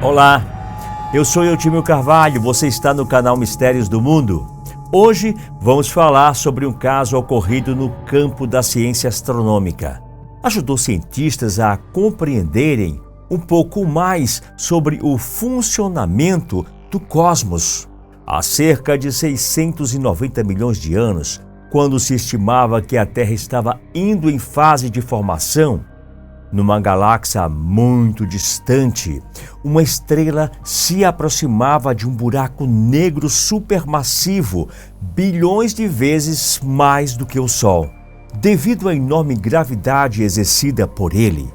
Olá, eu sou Eutímio Carvalho, você está no canal Mistérios do Mundo. Hoje vamos falar sobre um caso ocorrido no campo da ciência astronômica. Ajudou cientistas a compreenderem um pouco mais sobre o funcionamento do cosmos. Há cerca de 690 milhões de anos, quando se estimava que a Terra estava indo em fase de formação, numa galáxia muito distante, uma estrela se aproximava de um buraco negro supermassivo, bilhões de vezes mais do que o Sol. Devido à enorme gravidade exercida por ele,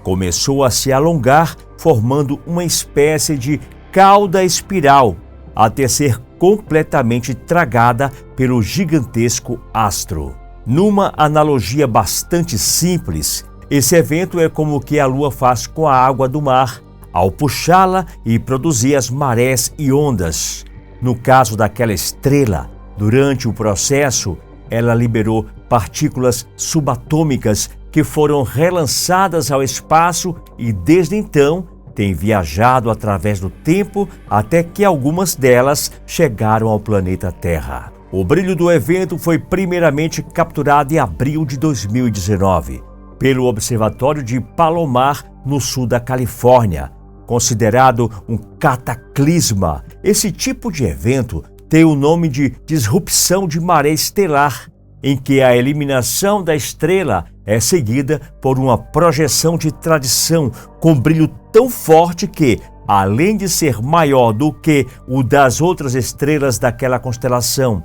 começou a se alongar, formando uma espécie de cauda espiral, até ser completamente tragada pelo gigantesco astro. Numa analogia bastante simples, esse evento é como o que a Lua faz com a água do mar, ao puxá-la e produzir as marés e ondas. No caso daquela estrela, durante o processo, ela liberou partículas subatômicas que foram relançadas ao espaço e, desde então, têm viajado através do tempo até que algumas delas chegaram ao planeta Terra. O brilho do evento foi primeiramente capturado em abril de 2019. Pelo Observatório de Palomar, no sul da Califórnia. Considerado um cataclisma, esse tipo de evento tem o nome de disrupção de maré estelar, em que a eliminação da estrela é seguida por uma projeção de tradição com brilho tão forte que, além de ser maior do que o das outras estrelas daquela constelação,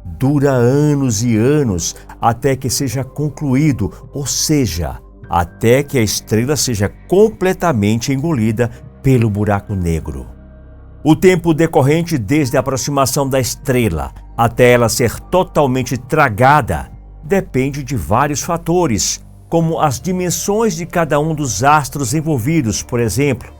dura anos e anos até que seja concluído, ou seja, até que a estrela seja completamente engolida pelo buraco negro. O tempo decorrente desde a aproximação da estrela até ela ser totalmente tragada depende de vários fatores, como as dimensões de cada um dos astros envolvidos, por exemplo.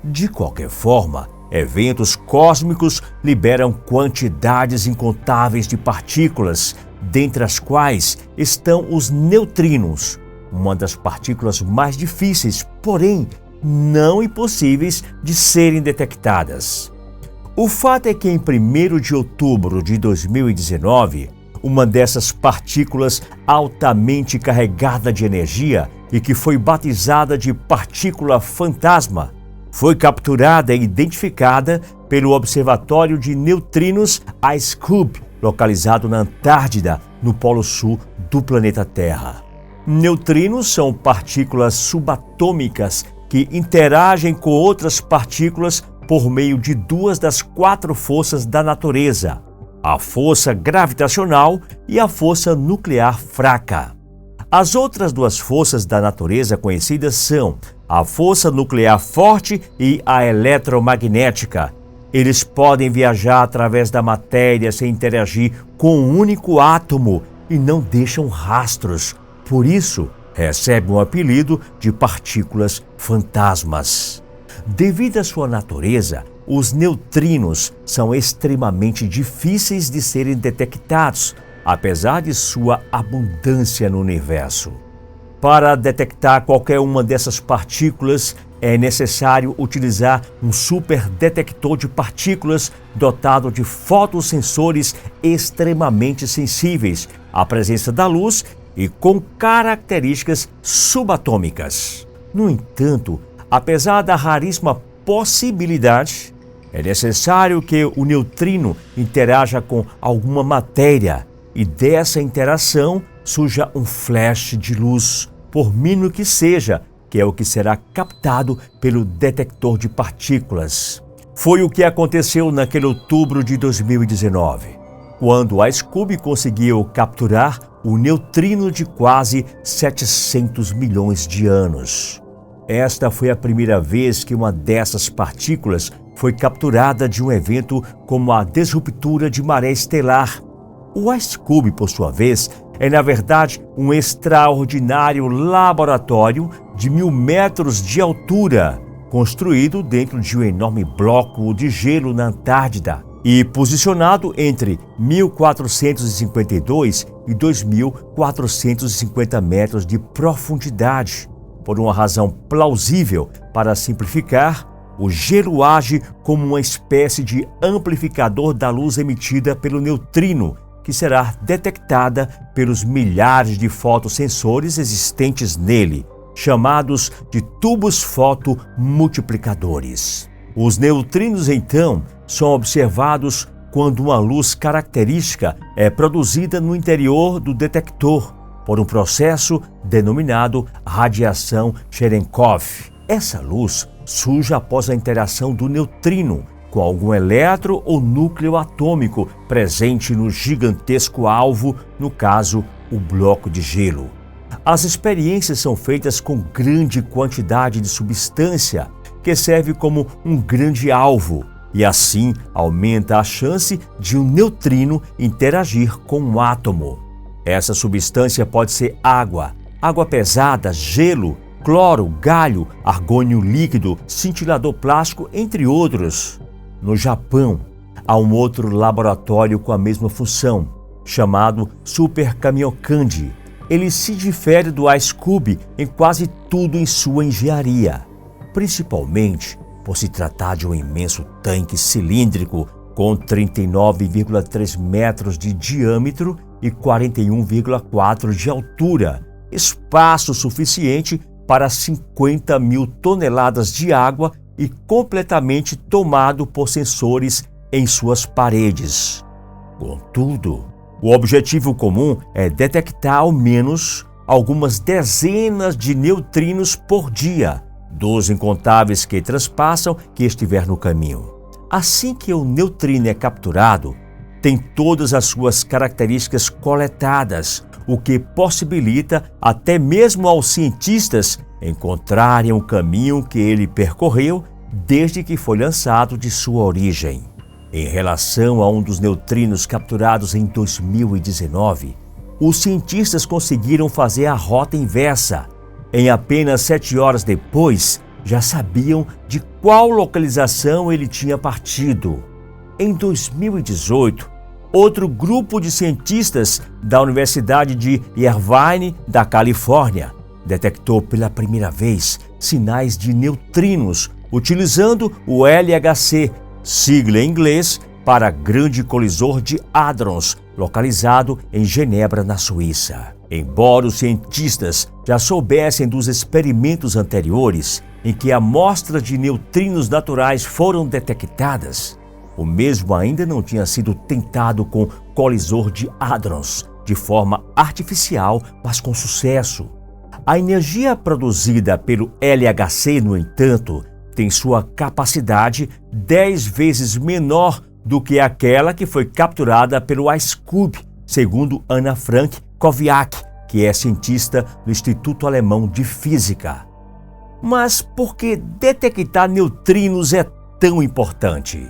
De qualquer forma, eventos cósmicos liberam quantidades incontáveis de partículas, dentre as quais estão os neutrinos, uma das partículas mais difíceis, porém não impossíveis de serem detectadas. O fato é que em 1º de outubro de 2019, uma dessas partículas altamente carregada de energia e que foi batizada de partícula fantasma, foi capturada e identificada pelo Observatório de Neutrinos IceCube, localizado na Antártida, no polo sul do planeta Terra. Neutrinos são partículas subatômicas que interagem com outras partículas por meio de duas das 4 forças da natureza: a força gravitacional e a força nuclear fraca. As outras 2 forças da natureza conhecidas são a força nuclear forte e a eletromagnética. Eles podem viajar através da matéria sem interagir com um único átomo e não deixam rastros. Por isso, recebem o apelido de partículas fantasmas. Devido à sua natureza, os neutrinos são extremamente difíceis de serem detectados, apesar de sua abundância no universo. Para detectar qualquer uma dessas partículas, é necessário utilizar um superdetector de partículas dotado de fotossensores extremamente sensíveis à presença da luz e com características subatômicas. No entanto, apesar da raríssima possibilidade, é necessário que o neutrino interaja com alguma matéria e dessa interação surja um flash de luz, por mínimo que seja, que é o que será captado pelo detector de partículas. Foi o que aconteceu naquele outubro de 2019, quando a IceCube conseguiu capturar o neutrino de quase 700 milhões de anos. Esta foi a primeira vez que uma dessas partículas foi capturada de um evento como a disruptura de maré estelar. O IceCube, por sua vez, é na verdade um extraordinário laboratório de 1000 metros de altura, construído dentro de um enorme bloco de gelo na Antártida e posicionado entre 1.452 e 2.450 metros de profundidade. Por uma razão plausível, para simplificar, O gelo age como uma espécie de amplificador da luz emitida pelo neutrino, que será detectada pelos milhares de fotossensores existentes nele, chamados de tubos fotomultiplicadores. Os neutrinos, então, são observados quando uma luz característica é produzida no interior do detector por um processo denominado radiação Cherenkov. Essa luz surge após a interação do neutrino com algum elétron ou núcleo atômico presente no gigantesco alvo, no caso, o bloco de gelo. As experiências são feitas com grande quantidade de substância, que serve como um grande alvo, e assim aumenta a chance de um neutrino interagir com um átomo. Essa substância pode ser água, água pesada, gelo, cloro, galho, argônio líquido, cintilador plástico, entre outros. No Japão, há um outro laboratório com a mesma função, chamado Super Kamiokande. Ele se difere do IceCube em quase tudo em sua engenharia, principalmente por se tratar de um imenso tanque cilíndrico com 39,3 metros de diâmetro e 41,4 de altura, espaço suficiente para 50 mil toneladas de água e completamente tomado por sensores em suas paredes. Contudo, o objetivo comum é detectar ao menos algumas dezenas de neutrinos por dia, dos incontáveis que transpassam que estiver no caminho. Assim que o neutrino é capturado, tem todas as suas características coletadas, o que possibilita até mesmo aos cientistas encontrarem o caminho que ele percorreu desde que foi lançado de sua origem. Em relação a um dos neutrinos capturados em 2019, os cientistas conseguiram fazer a rota inversa. Em apenas 7 horas depois, já sabiam de qual localização ele tinha partido. Em 2018, outro grupo de cientistas da Universidade de Irvine, da Califórnia, detectou pela primeira vez sinais de neutrinos utilizando o LHC, sigla em inglês para Grande Colisor de Hadrons, localizado em Genebra, na Suíça. Embora os cientistas já soubessem dos experimentos anteriores em que amostras de neutrinos naturais foram detectadas, o mesmo ainda não tinha sido tentado com colisor de hadrons, de forma artificial, mas com sucesso. A energia produzida pelo LHC, no entanto, tem sua capacidade 10 vezes menor do que aquela que foi capturada pelo IceCube, segundo Anna Frank Kowiak, que é cientista do Instituto Alemão de Física. Mas por que detectar neutrinos é tão importante?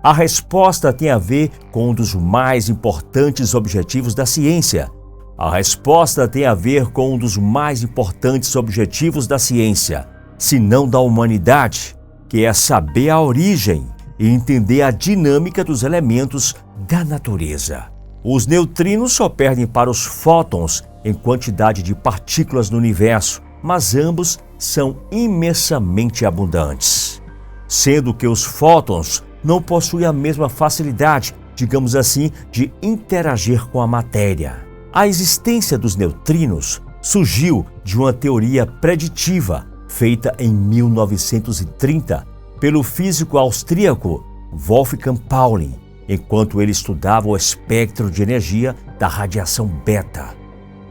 A resposta tem a ver com um dos mais importantes objetivos da ciência. A resposta tem a ver com um dos mais importantes objetivos da ciência, se não da humanidade, que é saber a origem e entender a dinâmica dos elementos da natureza. Os neutrinos só perdem para os fótons em quantidade de partículas no universo, mas ambos são imensamente abundantes. Sendo que os fótons não possuem a mesma facilidade, digamos assim, de interagir com a matéria. A existência dos neutrinos surgiu de uma teoria preditiva feita em 1930 pelo físico austríaco Wolfgang Pauli, enquanto ele estudava o espectro de energia da radiação beta.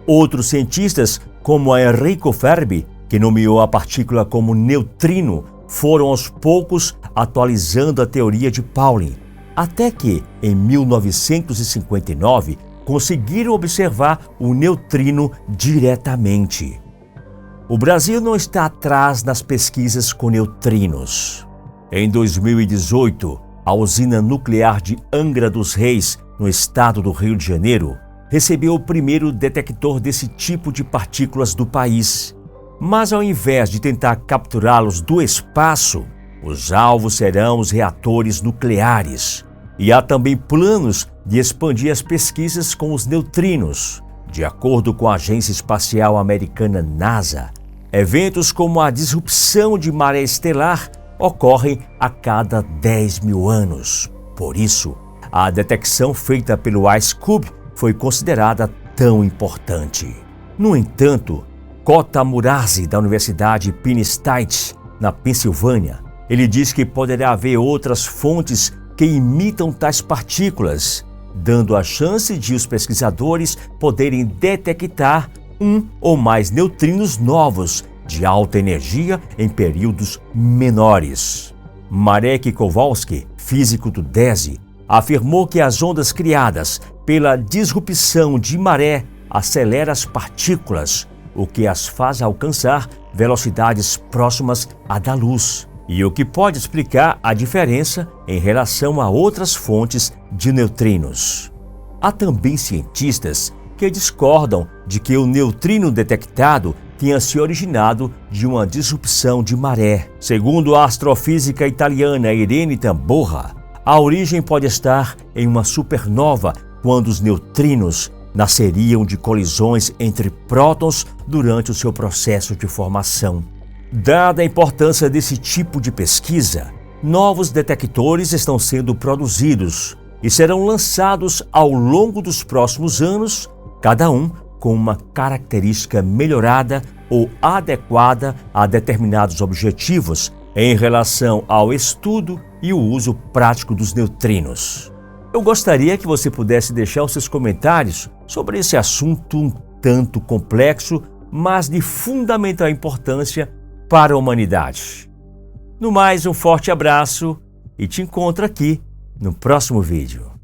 Outros cientistas, como Enrico Fermi, que nomeou a partícula como neutrino, foram aos poucos atualizando a teoria de Pauli, até que, em 1959, conseguiram observar o neutrino diretamente. O Brasil não está atrás nas pesquisas com neutrinos. Em 2018, a usina nuclear de Angra dos Reis, no estado do Rio de Janeiro, recebeu o primeiro detector desse tipo de partículas do país. Mas ao invés de tentar capturá-los do espaço, os alvos serão os reatores nucleares. E há também planos de expandir as pesquisas com os neutrinos. De acordo com a Agência Espacial Americana NASA, eventos como a disrupção de maré estelar ocorrem a cada 10 mil anos. Por isso, a detecção feita pelo IceCube foi considerada tão importante. No entanto, Kota Murasi, da Universidade Penn State, na Pensilvânia, ele diz que poderá haver outras fontes que imitam tais partículas, dando a chance de os pesquisadores poderem detectar um ou mais neutrinos novos de alta energia em períodos menores. Marek Kowalski, físico do DESY, afirmou que as ondas criadas pela disrupção de maré aceleram as partículas, o que as faz alcançar velocidades próximas à da luz, e o que pode explicar a diferença em relação a outras fontes de neutrinos. Há também cientistas que discordam de que o neutrino detectado tenha se originado de uma disrupção de maré. Segundo a astrofísica italiana Irene Tamborra, a origem pode estar em uma supernova, quando os neutrinos nasceriam de colisões entre prótons durante o seu processo de formação. Dada a importância desse tipo de pesquisa, novos detectores estão sendo produzidos e serão lançados ao longo dos próximos anos, cada um com uma característica melhorada ou adequada a determinados objetivos em relação ao estudo e o uso prático dos neutrinos. Eu gostaria que você pudesse deixar os seus comentários sobre esse assunto um tanto complexo, mas de fundamental importância para a humanidade. No mais, um forte abraço e te encontro aqui no próximo vídeo.